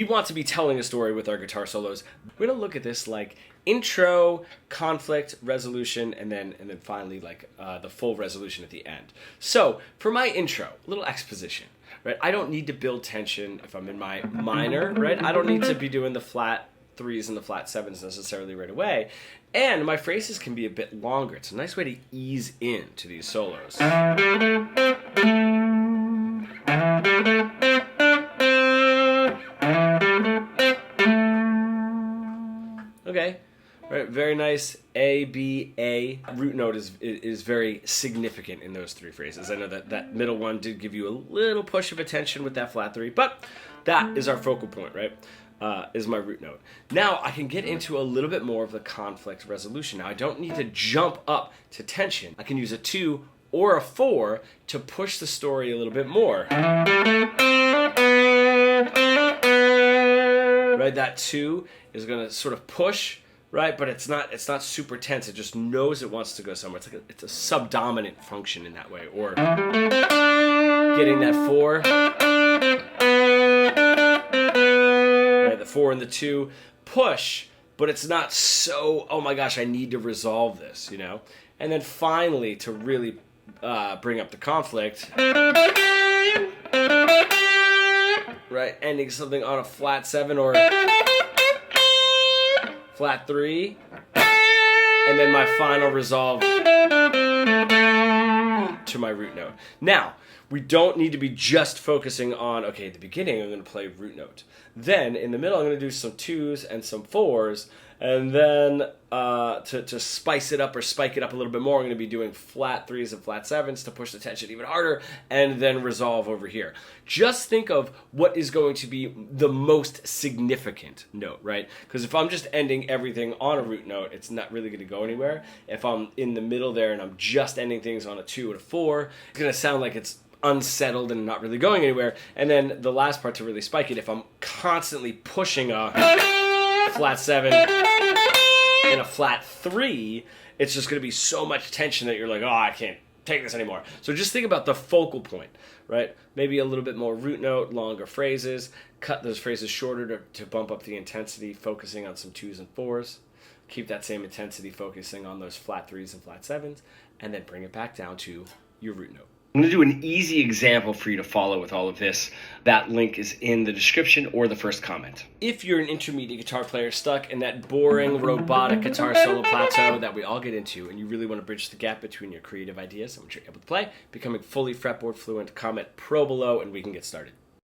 We want to be telling a story with our guitar solos. We're gonna look at this like intro, conflict, resolution, and then finally like the full resolution at the end. So for my intro, a little exposition, right? I don't need to build tension if I'm in my minor, right? I don't need to be doing the flat threes and the flat sevens necessarily right away. And my phrases can be a bit longer. It's a nice way to ease into these solos. Okay, right, very nice. A, B, A. Root note is very significant in those three phrases. I know that middle one did give you a little push of attention with that flat three, but that is our focal point, right? Is my root note. Now I can get into a little bit more of the conflict resolution. Now I don't need to jump up to tension. I can use a 2 or a 4 to push the story a little bit more. Right, that 2 is going to sort of push, right? But it's not super tense. It just knows it wants to go somewhere. It's a subdominant function in that way. Or getting that 4, right? The 4 and the 2 push, but it's not so, oh my gosh, I need to resolve this, you know? And then finally, to really bring up the conflict, right, ending something on a flat 7 or flat 3, and then my final resolve to my root note. Now, we don't need to be just focusing on, okay, at the beginning I'm going to play root note. Then, in the middle, I'm going to do some 2s and some 4s, and then to spice it up or spike it up a little bit more, I'm going to be doing flat 3s and flat 7s to push the tension even harder, and then resolve over here. Just think of what is going to be the most significant note, right? Because if I'm just ending everything on a root note, it's not really going to go anywhere. If I'm in the middle there and I'm just ending things on a 2 and a 4, it's going to sound like it's unsettled and not really going anywhere. And then the last part to really spike it, if I'm constantly pushing a flat 7 and a flat 3, it's just going to be so much tension that you're like, oh, I can't take this anymore. So just think about the focal point, right? Maybe a little bit more root note, longer phrases, cut those phrases shorter to bump up the intensity, focusing on some 2s and 4s. Keep that same intensity focusing on those flat 3s and flat 7s, and then bring it back down to your root note. I'm going to do an easy example for you to follow with all of this. That link is in the description or the first comment. If you're an intermediate guitar player stuck in that boring, robotic guitar solo plateau that we all get into, and you really want to bridge the gap between your creative ideas and what you're able to play, becoming fully fretboard fluent, comment pro below and we can get started.